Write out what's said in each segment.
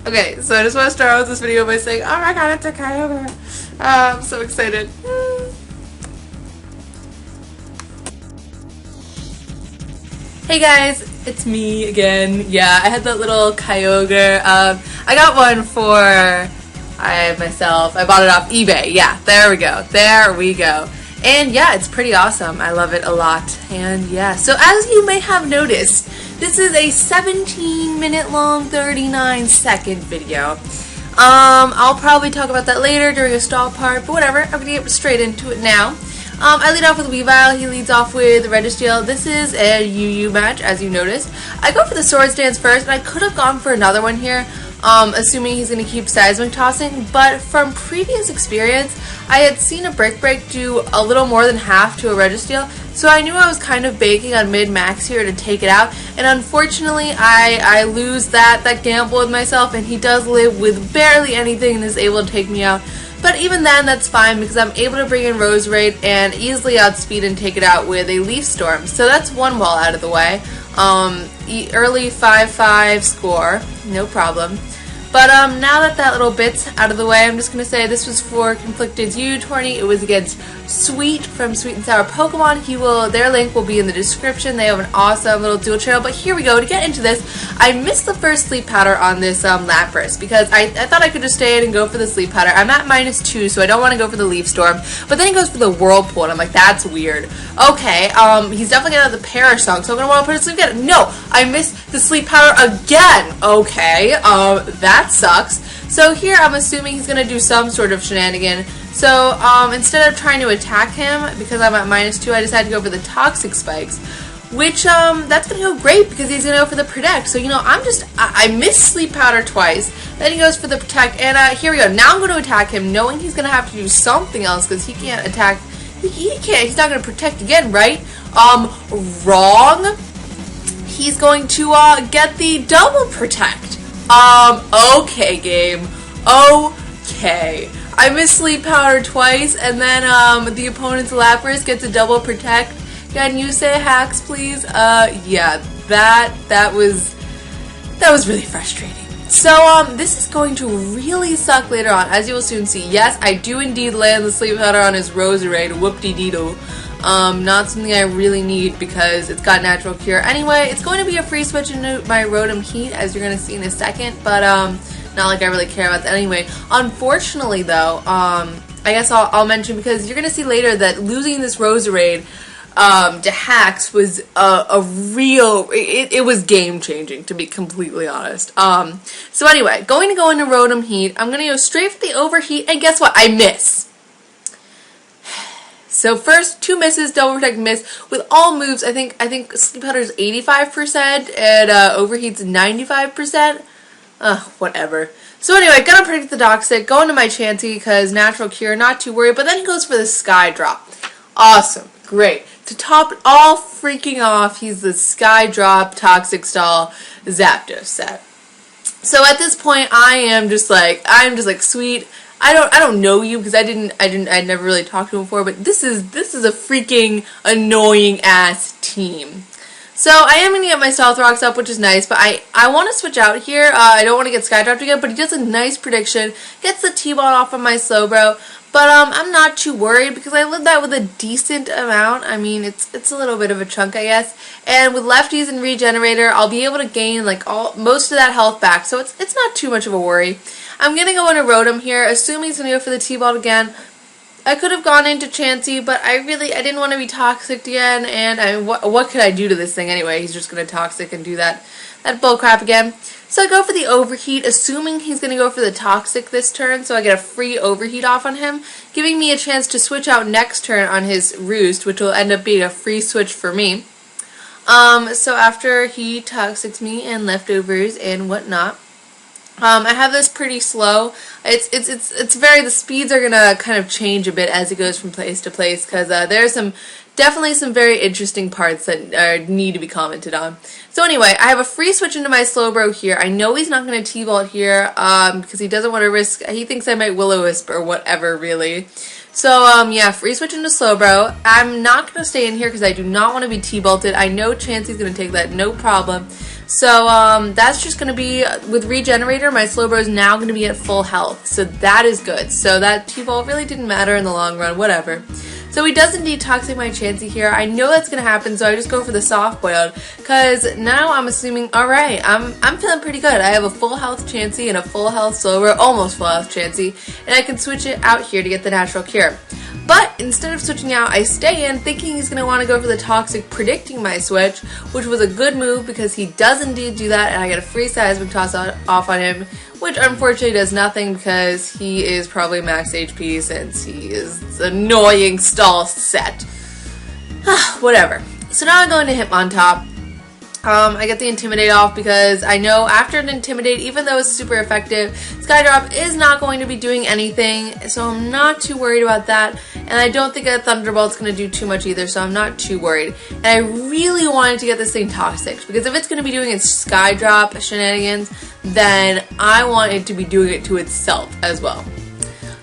Okay, so I just want to start out with this video by saying, oh my god, it's a Kyogre. I'm so excited. Hey guys, it's me again. Yeah, I had that little Kyogre. I got one for myself. I bought it off eBay. Yeah, there we go. There we go. And yeah, it's pretty awesome. I love it a lot. And yeah, so as you may have noticed, this is a 17-minute long, 39-second video. I'll probably talk about that later during a stall part, but whatever. I'm gonna get straight into it now. I lead off with Wifi, he leads off with Registeel. This is a UU match, as you noticed. I go for the Swords Dance first, and I could have gone for another one here, assuming he's going to keep Seismic Tossing, but from previous experience, I had seen a Brick Break do a little more than half to a Registeel, so I knew I was kind of baking on mid-max here to take it out, and unfortunately, I lose that gamble with myself, and he does live with barely anything and is able to take me out. But even then, that's fine because I'm able to bring in Roserade and easily outspeed and take it out with a Leaf Storm. So that's one wall out of the way. Early 5-5 score, no problem. But now that little bit's out of the way, I'm just going to say this was for Konfliicted's UU tourney. It was against Sweet from Sweet and Sour Pokemon. Their link will be in the description. They have an awesome little dual channel. But here we go. To get into this, I missed the first Sleep Powder on this Lapras because I thought I could just stay in and go for the Sleep Powder. I'm at -2, so I don't want to go for the Leaf Storm. But then he goes for the Whirlpool, and I'm like, that's weird. Okay, he's definitely going to have the Perish Song, so I'm going to want to put a Sleep again. No, I missed the Sleep Powder again. Okay, that sucks. So here I'm assuming he's going to do some sort of shenanigan. So instead of trying to attack him, because I'm at -2, I decided to go for the Toxic Spikes. Which, that's going to go great because he's going to go for the Protect. So, you know, I missed Sleep Powder twice. Then he goes for the Protect. And here we go. Now I'm going to attack him knowing he's going to have to do something else because he can't attack. He can't. He's not going to Protect again, right? Wrong. He's going to get the double Protect. Okay, game. Okay. I missed Sleep Powder twice, and then, the opponent's Lapras gets a double Protect. Can you say hacks, please? Yeah, that was really frustrating. So, this is going to really suck later on, as you will soon see. Yes, I do indeed land the Sleep Powder on his Roserade, whoop-de-dee-doo. Not something I really need because it's got Natural Cure. Anyway, it's going to be a free switch into my Rotom Heat, as you're going to see in a second, but, not like I really care about that anyway. Unfortunately, though, I guess I'll mention, because you're going to see later that losing this Roserade, to hacks was it was game-changing, to be completely honest. So anyway, going to go into Rotom Heat, I'm going to go straight for the Overheat, and guess what? I miss. So first, 2 misses, double Protect miss. With all moves, I think Sleep Powder's 85% and Overheat's 95%. Whatever. So anyway, gonna predict the Toxic, go into my Chansey because Natural Cure, not too worried, but then he goes for the Sky Drop. Awesome. Great. To top it all freaking off, he's the Sky Drop Toxic Stall Zapdos set. So at this point, I'm just like, sweet. I don't know you because I'd never really talked to him before, but this is a freaking annoying ass team. So I am going to get my Stealth Rocks up, which is nice, but I want to switch out here. I don't want to get Skydropped again, but he does a nice prediction, gets the T-Ball off of my Slowbro, but I'm not too worried because I lived that with a decent amount. I mean, it's a little bit of a chunk, I guess. And with Lefties and Regenerator, I'll be able to gain like most of that health back, so it's not too much of a worry. I'm going to go into Rotom here, assuming he's going to go for the T-Ball again. I could have gone into Chansey, but I didn't want to be Toxic again, and what could I do to this thing anyway? He's just going to Toxic and do that bullcrap again. So I go for the Overheat, assuming he's going to go for the Toxic this turn, so I get a free Overheat off on him, giving me a chance to switch out next turn on his Roost, which will end up being a free switch for me. So after he Toxics me and leftovers and whatnot, I have this pretty slow. It's the speeds are gonna kind of change a bit as it goes from place to place because there's definitely some very interesting parts that need to be commented on. So anyway, I have a free switch into my Slowbro here. I know he's not gonna T-Ball here because he doesn't want to risk. He thinks I might Will-O-Wisp or whatever, really. So yeah, free switch into Slowbro. I'm not gonna stay in here because I do not want to be T-Bolted. I know Chansey's gonna take that, no problem. So that's just going to be, with Regenerator, my Slowbro is now going to be at full health. So that is good. So that T-Ball really didn't matter in the long run, whatever. So he does indeed Toxic my Chansey here. I know that's going to happen, so I just go for the soft boiled. Because now I'm assuming, alright, I'm feeling pretty good. I have a full health Chansey and a full health Slowbro, almost full health Chansey. And I can switch it out here to get the natural cure. But instead of switching out, I stay in thinking he's going to want to go for the Toxic, predicting my switch, which was a good move because he does indeed do that, and I get a free Seismic Toss off on him, which unfortunately does nothing because he is probably max HP since he is annoying stall set. Whatever. So now I'm going to Hitmontop. I get the Intimidate off because I know after an Intimidate, even though it's super effective, Skydrop is not going to be doing anything, so I'm not too worried about that. And I don't think a Thunderbolt's going to do too much either, so I'm not too worried. And I really wanted to get this thing Toxic, because if it's going to be doing its Skydrop shenanigans, then I want it to be doing it to itself as well.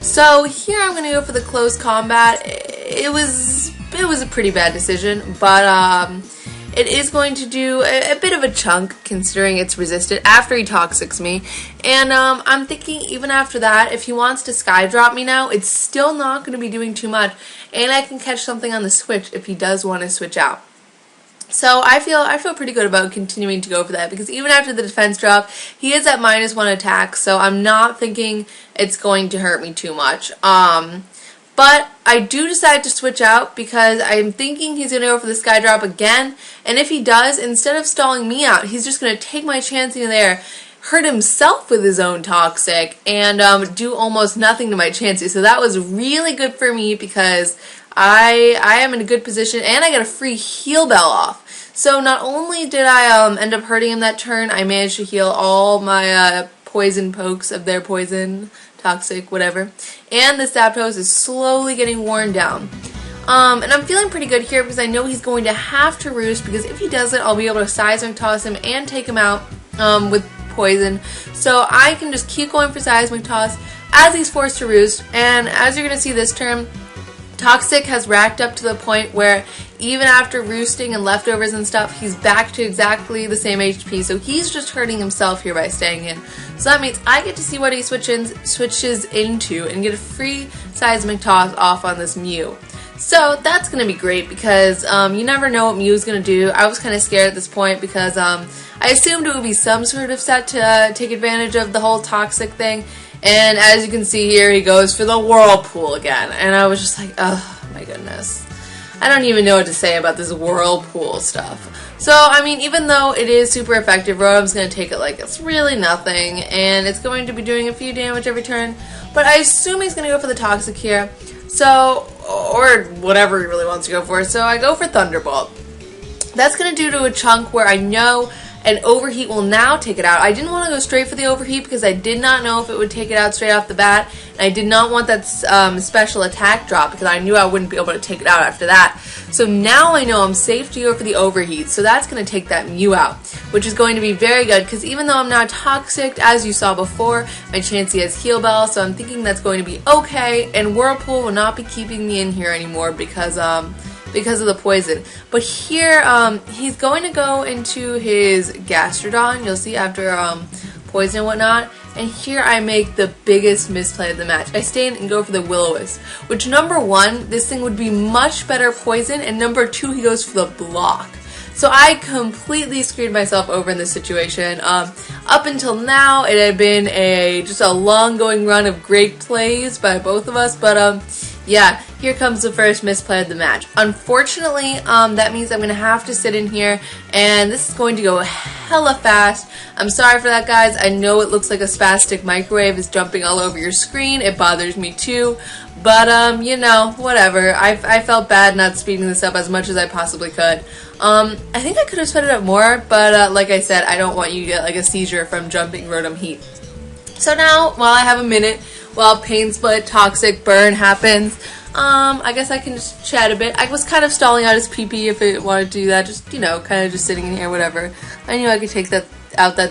So here I'm going to go for the close combat. It was a pretty bad decision, but it is going to do a bit of a chunk considering it's resisted after he Toxics me. And I'm thinking even after that, if he wants to Skydrop me now, it's still not going to be doing too much. And I can catch something on the switch if he does want to switch out. So I feel pretty good about continuing to go for that because even after the defense drop, he is at -1 attack, so I'm not thinking it's going to hurt me too much. But I do decide to switch out because I'm thinking he's going to go for the Skydrop again, and if he does, instead of stalling me out, he's just going to take my chance in there, hurt himself with his own Toxic, and do almost nothing to my Chansey. So that was really good for me because I am in a good position, and I got a free heal bell off. So not only did I end up hurting him that turn, I managed to heal all my poison pokes of their poison, Toxic, whatever. And the Zapdos is slowly getting worn down. And I'm feeling pretty good here because I know he's going to have to roost, because if he doesn't, I'll be able to Seismic Toss him and take him out with poison. So I can just keep going for Seismic Toss as he's forced to roost. And as you're going to see this turn, Toxic has racked up to the point where even after roosting and leftovers and stuff, he's back to exactly the same HP, so he's just hurting himself here by staying in. So that means I get to see what he switches into and get a free Seismic Toss off on this Mew. So that's going to be great because you never know what Mew's going to do. I was kind of scared at this point because I assumed it would be some sort of set to take advantage of the whole Toxic thing. And as you can see here, he goes for the Whirlpool again. And I was just like, oh my goodness. I don't even know what to say about this Whirlpool stuff. So, I mean, even though it is super effective, Rotom's going to take it like it's really nothing. And it's going to be doing a few damage every turn. But I assume he's going to go for the Toxic here. So, or whatever he really wants to go for. So I go for Thunderbolt. That's going to do to a chunk where I know an Overheat will now take it out. I didn't want to go straight for the Overheat because I did not know if it would take it out straight off the bat. And I did not want that special attack drop because I knew I wouldn't be able to take it out after that. So now I know I'm safe to go for the Overheat. So that's going to take that Mew out, which is going to be very good because even though I'm not Toxic, as you saw before, my Chansey has Heal Bell. So I'm thinking that's going to be okay. And Whirlpool will not be keeping me in here anymore because of the poison. But here, he's going to go into his Gastrodon, you'll see, after poison and whatnot. And here I make the biggest misplay of the match. I stay in and go for the Will-O-Wisp, which number one, this thing would be much better poison, and number two, he goes for the block. So I completely screwed myself over in this situation. Up until now, it had been just a long going run of great plays by both of us, but yeah, here comes the first misplay of the match. Unfortunately, that means I'm going to have to sit in here, and this is going to go hella fast. I'm sorry for that, guys. I know it looks like a spastic microwave is jumping all over your screen. It bothers me too, but you know, whatever. I felt bad not speeding this up as much as I possibly could. I think I could have sped it up more, but like I said, I don't want you to get like a seizure from jumping Rotom Heat. So now, while I have a minute, while Pain Split, Toxic, Burn happens, I guess I can just chat a bit. I was kind of stalling out his PP if it wanted to do that, just, you know, kind of just sitting in here, whatever. I knew I could take that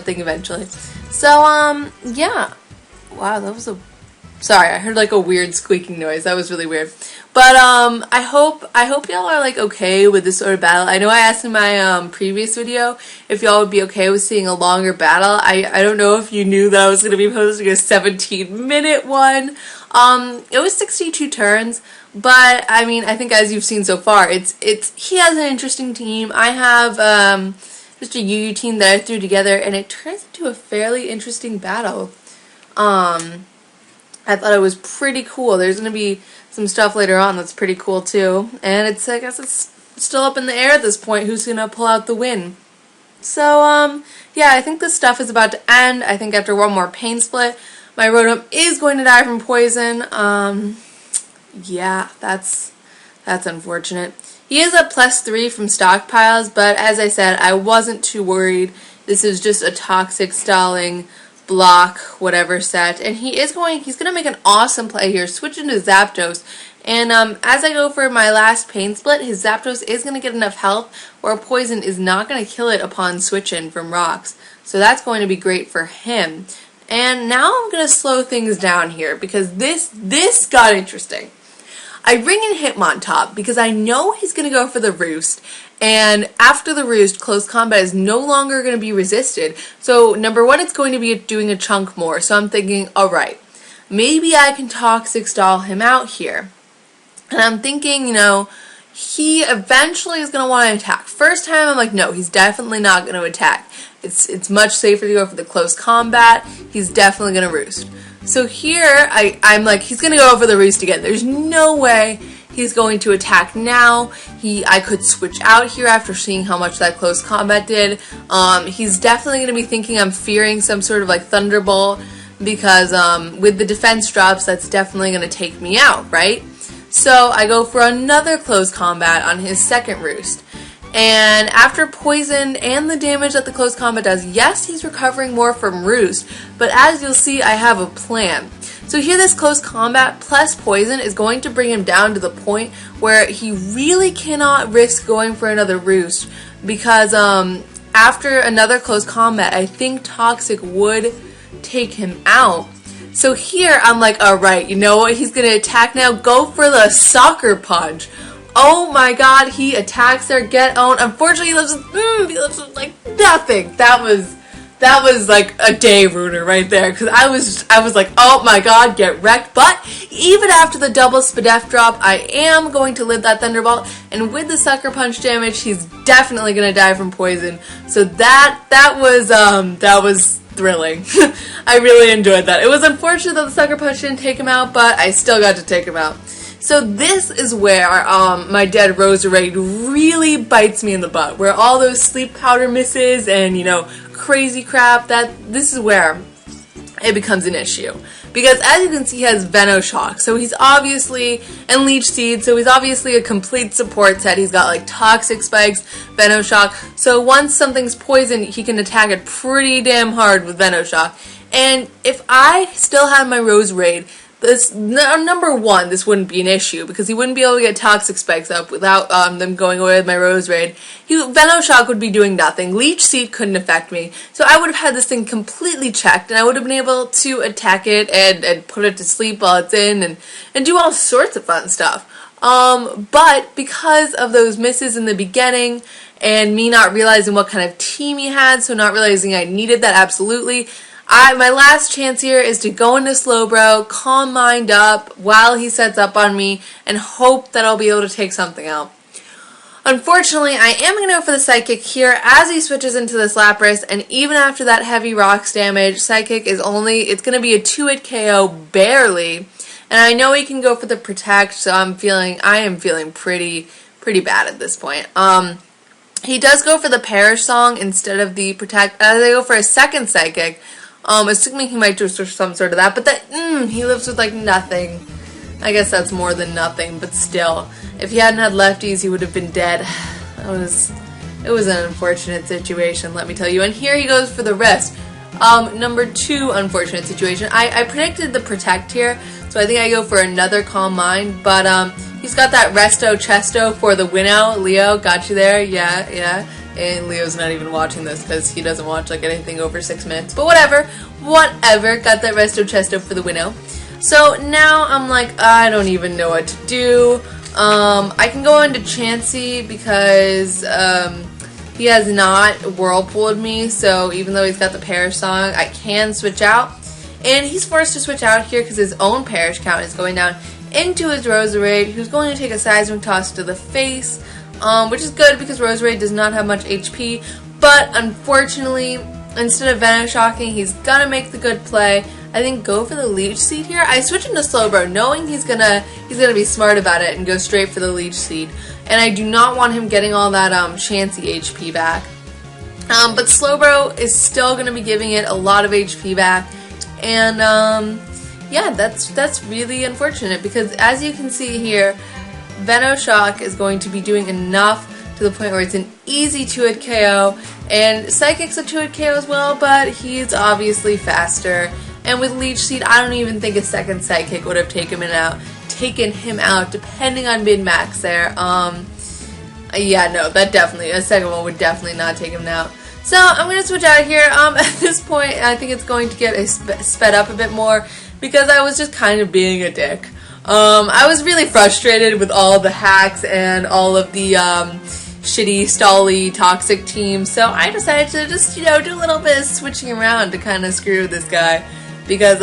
thing eventually. So, yeah. Wow, that was a Sorry, I heard like a weird squeaking noise. That was really weird. But I hope y'all are like okay with this sort of battle. I know I asked in my previous video if y'all would be okay with seeing a longer battle. I don't know if you knew that I was gonna be posting a 17-minute one. It was 62 turns, but I mean I think as you've seen so far, he has an interesting team. I have just a UU team that I threw together, and it turns into a fairly interesting battle. I thought it was pretty cool. There's going to be some stuff later on that's pretty cool too. And I guess it's still up in the air at this point who's going to pull out the win. So, yeah, I think this stuff is about to end. I think after one more pain split, my Rotom is going to die from poison. Yeah, that's unfortunate. He is at +3 from stockpiles, but as I said, I wasn't too worried. This is just a toxic stalling block whatever set, and he's going to make an awesome play here, switching to Zapdos, and as I go for my last pain split, his Zapdos is going to get enough health where poison is not going to kill it upon switching from rocks, so that's going to be great for him. And now I'm going to slow things down here because this got interesting. I bring in Hitmontop because I know he's going to go for the Roost, and after the Roost, close combat is no longer going to be resisted. So number one, it's going to be doing a chunk more. So I'm thinking, alright, maybe I can Toxic Stall him out here. And I'm thinking, you know, he eventually is going to want to attack. First time I'm like, no, he's definitely not going to attack. It's much safer to go for the close combat. He's definitely going to Roost. So here, I'm like, he's going to go for the Roost again. There's no way he's going to attack now. I could switch out here after seeing how much that close combat did. He's definitely going to be thinking I'm fearing some sort of like Thunderbolt because with the defense drops, that's definitely going to take me out, right? So I go for another close combat on his second Roost. And after poison and the damage that the close combat does, yes, he's recovering more from Roost, but as you'll see, I have a plan. So here this close combat plus poison is going to bring him down to the point where he really cannot risk going for another Roost because after another close combat, I think Toxic would take him out. So here I'm like, alright, you know what, he's going to attack now, go for the Sucker Punch. Oh my god, he attacks there, get owned. Unfortunately, he lives with like nothing. That was like a day ruiner right there, because I was like, oh my god, get wrecked. But even after the double Spadef drop, I am going to live that Thunderbolt, and with the Sucker Punch damage, he's definitely gonna die from poison. So that was thrilling. I really enjoyed that. It was unfortunate that the Sucker Punch didn't take him out, but I still got to take him out. So this is where my dead Roserade really bites me in the butt, where all those sleep powder misses and, you know, crazy crap, this is where it becomes an issue. Because as you can see, he has Venoshock, so he's obviously, and Leech Seed, so he's obviously a complete support set. He's got like Toxic Spikes, Venoshock, so once something's poisoned, he can attack it pretty damn hard with Venoshock. And if I still had my Roserade, number one, this wouldn't be an issue because he wouldn't be able to get Toxic Spikes up without them going away with my Roserade. Venoshock would be doing nothing. Leech Seed couldn't affect me. So I would have had this thing completely checked, and I would have been able to attack it and put it to sleep while it's in and do all sorts of fun stuff. But because of those misses in the beginning and me not realizing what kind of team he had, so not realizing I needed that absolutely, my last chance here is to go into Slowbro, calm mind up while he sets up on me, and hope that I'll be able to take something out. Unfortunately, I am going to go for the Psychic here as he switches into this Lapras, and even after that heavy rocks damage, Psychic is it's going to be a 2-hit KO, barely, and I know he can go for the Protect, so I am feeling pretty bad at this point. He does go for the Perish Song instead of the Protect, as I go for a second Psychic. Assuming he might do some sort of that, but he lives with like nothing. I guess that's more than nothing, but still, if he hadn't had lefties, he would have been dead. It was an unfortunate situation, let me tell you. And here he goes for the rest. Number 2 unfortunate situation. I predicted the Protect here, so I think I go for another Calm Mind, but he's got that Resto Chesto for the Winnow. Leo, got you there? Yeah. And Leo's not even watching this because he doesn't watch like anything over 6 minutes. But whatever. Got that Resto Chesto for the Winnow. So now I'm like, I don't even know what to do. I can go into Chansey because he has not whirlpooled me, so even though he's got the parish song, I can switch out. And he's forced to switch out here because his own parish count is going down into his Roserade, who's going to take a seismic toss to the face, which is good because Roserade does not have much HP, but unfortunately, instead of Venom-shocking, he's gonna make the good play. I think go for the Leech Seed here. I switch into Slowbro knowing he's gonna be smart about it and go straight for the Leech Seed. And I do not want him getting all that Chansey HP back. But Slowbro is still gonna be giving it a lot of HP back. And yeah, that's really unfortunate because as you can see here, Venoshock is going to be doing enough to the point where it's an easy 2-hit KO, and Psychic's a 2-hit KO as well, but he's obviously faster. And with Leech Seed, I don't even think a second Psychic would have taken him out, depending on mid-max there. Yeah, no, a second one would definitely not take him out. So I'm going to switch out here. At this point, I think it's going to get sped up a bit more because I was just kind of being a dick. I was really frustrated with all the hacks and all of the shitty, stally, toxic teams, so I decided to just, do a little bit of switching around to kind of screw with this guy because,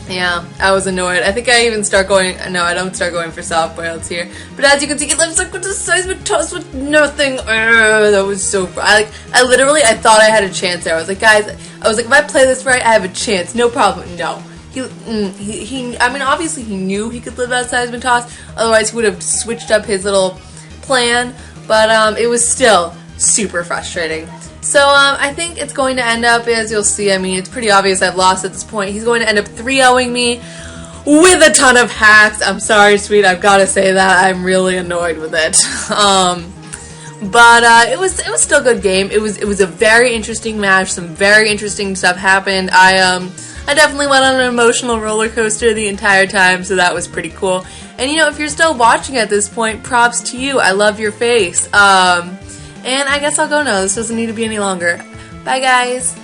yeah, I was annoyed. I think I even start going, no, I don't start going for soft boileds here, but as you can see, he lives like with the seismic toss with nothing. That was so, I thought I had a chance there. I was like, guys, if I play this right, I have a chance, no problem. No. I mean, obviously he knew he could live out seismic toss, otherwise he would have switched up his little plan, but it was still super frustrating. So I think it's going to end up, as you'll see, I mean, it's pretty obvious I've lost at this point. He's going to end up 3-0ing me with a ton of hacks. I'm sorry, sweet, I've got to say that. I'm really annoyed with it. But it was still a good game. It was a very interesting match. Some very interesting stuff happened. I definitely went on an emotional roller coaster the entire time, so that was pretty cool. And if you're still watching at this point, props to you. I love your face. And I guess I'll go now. This doesn't need to be any longer. Bye, guys.